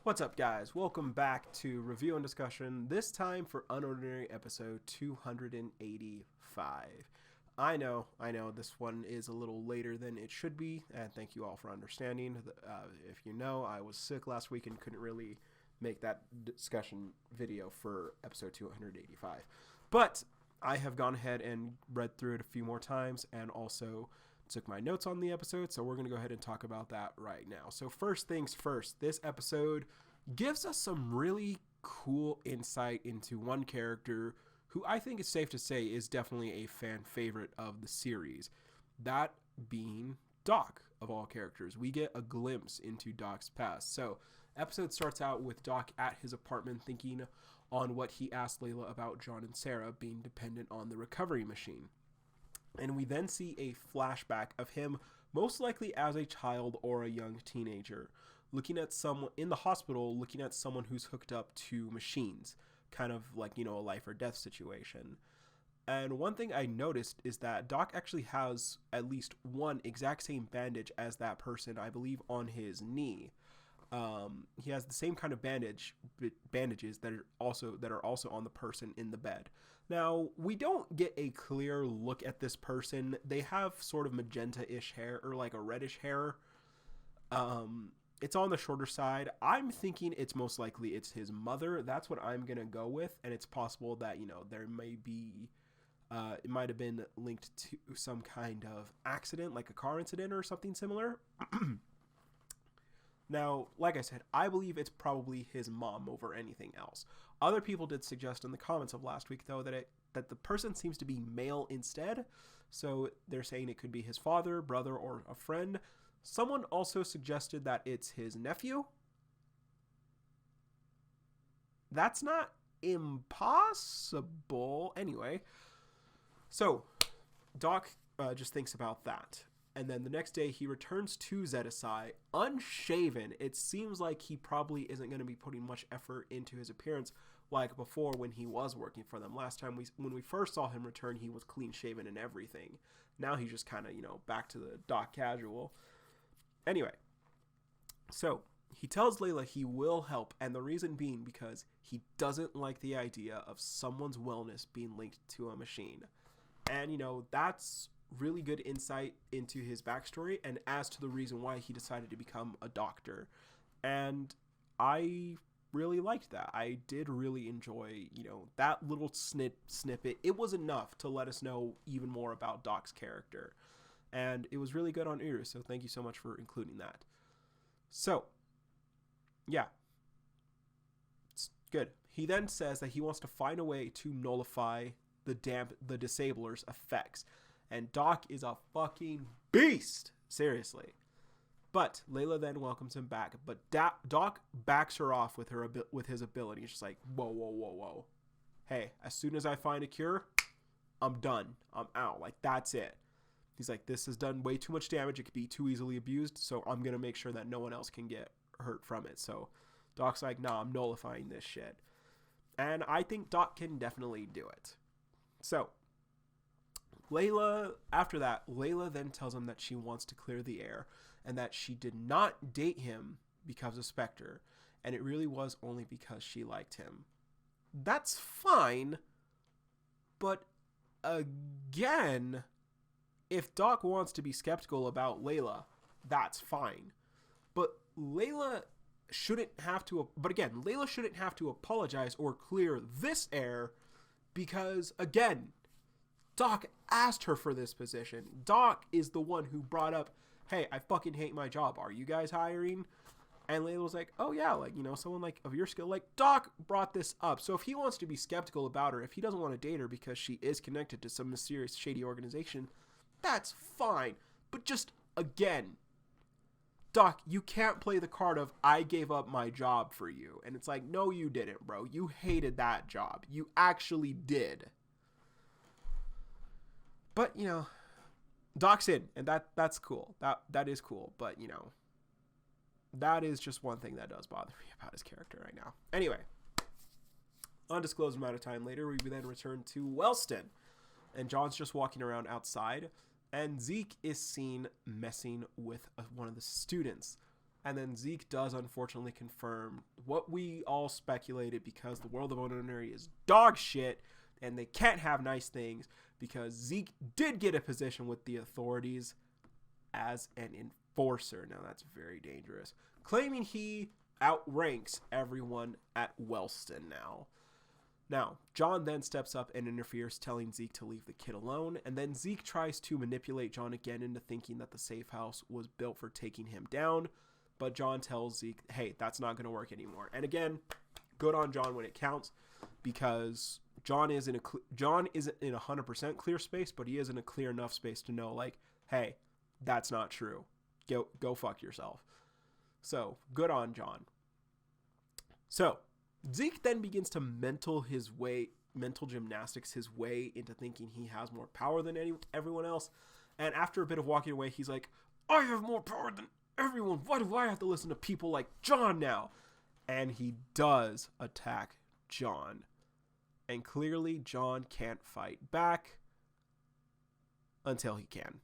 What's up, guys? Welcome back to Review and Discussion, this time for UnOrdinary episode 285. I know, this one is a little later than it should be, and thank you all for understanding. If you know, I was sick last week and couldn't really make that discussion video for episode 285. But I have gone ahead and read through it a few more times and also took my notes on the episode, so we're going to go ahead and talk about that right now. So first things first, this episode gives us some really cool insight into one character who I think it's safe to say is definitely a fan favorite of the series, that being Doc, of all characters. We get a glimpse into Doc's past. So episode starts out with Doc at his apartment thinking on what he asked Layla about John and Sarah being dependent on the recovery machine. And we then see a flashback of him, most likely as a child or a young teenager, looking at someone in the hospital, looking at someone who's hooked up to machines, kind of like, a life or death situation. And one thing I noticed is that Doc actually has at least one exact same bandage as that person, I believe, on his knee. He has the same kind of bandages that are also on the person in the bed. Now, we don't get a clear look at this person. They have sort of magenta-ish hair, or like a reddish hair. It's on the shorter side. I'm thinking it's most likely it's his mother. That's what I'm going to go with. And it's possible that, there may be, it might have been linked to some kind of accident, like a car incident or something similar. Now, like I said, I believe it's probably his mom over anything else. Other people did suggest in the comments of last week, though, that the person seems to be male instead. So they're saying it could be his father, brother, or a friend. Someone also suggested that it's his nephew. That's not impossible. Anyway, so Doc just thinks about that. And then the next day, he returns to ZSI, unshaven. It seems like he probably isn't going to be putting much effort into his appearance like before when he was working for them. Last time, when we first saw him return, he was clean-shaven and everything. Now he's just kind of, back to the Doc casual. Anyway, so he tells Layla he will help, and the reason being because he doesn't like the idea of someone's wellness being linked to a machine. And, that's really good insight into his backstory and as to the reason why he decided to become a doctor. And I really liked that. I did really enjoy, that little snippet. It was enough to let us know even more about Doc's character. And it was really good on ears, so thank you so much for including that. So, yeah. It's good. He then says that he wants to find a way to nullify the disabler's effects. And Doc is a fucking beast. Seriously. But Layla then welcomes him back. But Doc backs her off with his ability. He's just like, whoa. Hey, as soon as I find a cure, I'm done. I'm out. Like, that's it. He's like, this has done way too much damage. It could be too easily abused. So I'm going to make sure that no one else can get hurt from it. So Doc's like, nah, I'm nullifying this shit. And I think Doc can definitely do it. So after that, Layla then tells him that she wants to clear the air and that she did not date him because of Spectre, and it really was only because she liked him. That's fine, but again, if Doc wants to be skeptical about Layla, that's fine. But Layla shouldn't have to apologize or clear this air because, again, Doc asked her for this position. Doc is the one who brought up, hey, I fucking hate my job. Are you guys hiring? And Layla was like, oh yeah, like, someone like of your skill. Like, Doc brought this up. So if he wants to be skeptical about her, if he doesn't want to date her because she is connected to some mysterious shady organization, that's fine. But just, again, Doc, you can't play the card of, I gave up my job for you. And it's like, no, you didn't, bro. You hated that job. You actually did. But, Doc's in, and that's cool. That is cool. But, that is just one thing that does bother me about his character right now. Anyway, undisclosed amount of time later, we then return to Wellston. And John's just walking around outside, and Zeke is seen messing with one of the students. And then Zeke does unfortunately confirm what we all speculated, because the world of UnOrdinary is dog shit and they can't have nice things, because Zeke did get a position with the authorities as an enforcer. Now that's very dangerous. Claiming he outranks everyone at Wellston now. Now, John then steps up and interferes, telling Zeke to leave the kid alone, and then Zeke tries to manipulate John again into thinking that the safe house was built for taking him down, but John tells Zeke, hey, that's not going to work anymore. And again, good on John when it counts, because John isn't in 100% clear space, but he is in a clear enough space to know, like, hey, that's not true. Go fuck yourself. So, good on John. So, Zeke then begins to mental gymnastics his way into thinking he has more power than everyone else. And after a bit of walking away, he's like, I have more power than everyone. Why do I have to listen to people like John now? And he does attack John. And clearly, John can't fight back until he can.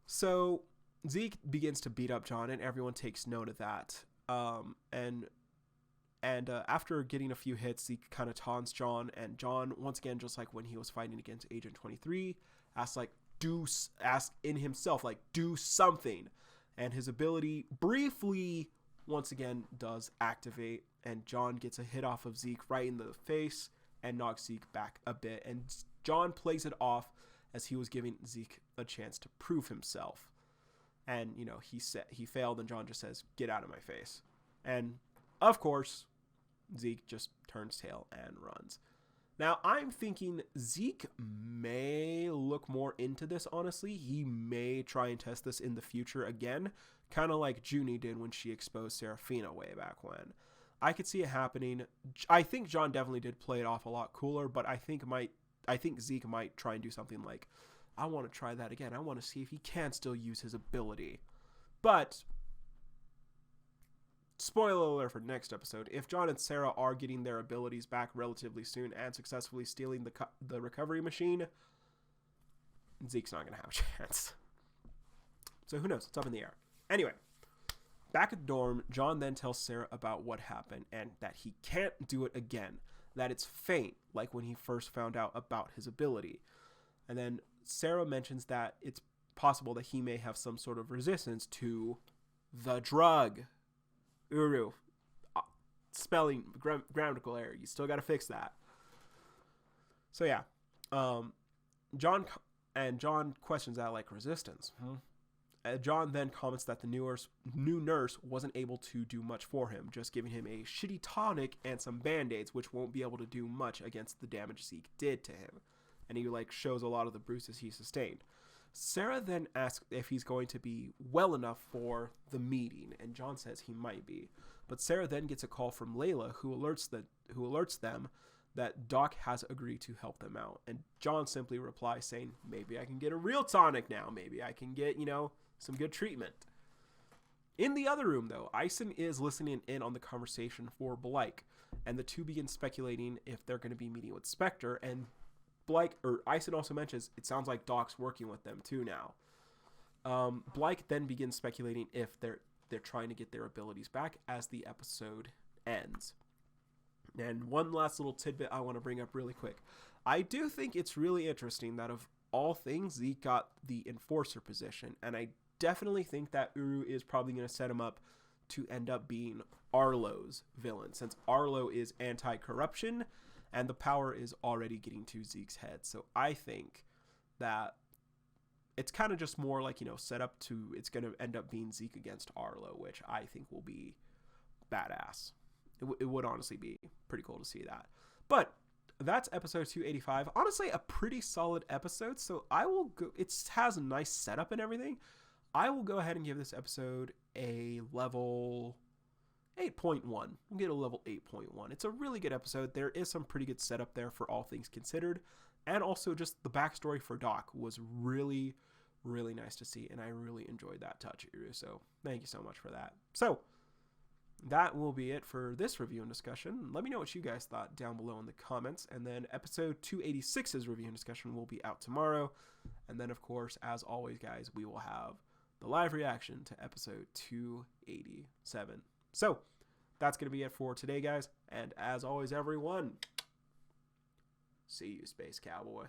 So, Zeke begins to beat up John, and everyone takes note of that. And after getting a few hits, Zeke kind of taunts John, and John, once again, just like when he was fighting against Agent 23, asks in himself, like, do something. And his ability briefly, once again, does activate, and John gets a hit off of Zeke right in the face and knocks Zeke back a bit. And John plays it off as he was giving Zeke a chance to prove himself. And, you know, he failed, and John just says, get out of my face. And, of course, Zeke just turns tail and runs. Now, I'm thinking Zeke may look more into this, honestly. He may try and test this in the future again, kind of like Junie did when she exposed Serafina way back when. I could see it happening. I think John definitely did play it off a lot cooler, but I think Zeke might try and do something like, I want to try that again. I want to see if he can still use his ability. But spoiler alert for next episode, if John and Sarah are getting their abilities back relatively soon and successfully stealing the recovery machine, Zeke's not going to have a chance. So who knows? It's up in the air. Anyway, back at the dorm, John then tells Sarah about what happened and that he can't do it again, that it's fate, like when he first found out about his ability. And then Sarah mentions that it's possible that he may have some sort of resistance to the drug. Uru. Spelling, grammatical error. You still got to fix that. So yeah. John questions that, like, resistance. John then comments that the new nurse wasn't able to do much for him, just giving him a shitty tonic and some band-aids, which won't be able to do much against the damage Zeke did to him. And he, like, shows a lot of the bruises he sustained. Sarah then asks if he's going to be well enough for the meeting, and John says he might be. But Sarah then gets a call from Layla, who alerts them that Doc has agreed to help them out. And John simply replies saying, maybe I can get a real tonic now. Maybe I can get, some good treatment. In the other room, though, Ison is listening in on the conversation for Blake, and the two begin speculating if they're going to be meeting with Spectre, and Ison also mentions it sounds like Doc's working with them too now. Blake then begins speculating if they're trying to get their abilities back as the episode ends. And one last little tidbit I want to bring up really quick. I do think it's really interesting that of all things, Zeke got the enforcer position, and I definitely think that Uru is probably going to set him up to end up being Arlo's villain, since Arlo is anti-corruption and the power is already getting to Zeke's head. So I think that it's kind of just more like, set up to, it's going to end up being Zeke against Arlo, which I think will be badass. It would honestly be pretty cool to see that. But that's episode 285. Honestly, a pretty solid episode. So I will go, it has a nice setup and everything. I will go ahead and give this episode a level 8.1. We'll get a level 8.1. It's a really good episode. There is some pretty good setup there for all things considered. And also just the backstory for Doc was really, really nice to see. And I really enjoyed that touch, Uru. So thank you so much for that. So that will be it for this review and discussion. Let me know what you guys thought down below in the comments. And then episode 286's review and discussion will be out tomorrow. And then, of course, as always, guys, we will have the live reaction to episode 287. So that's going to be it for today, guys. And as always, everyone, see you, Space Cowboy.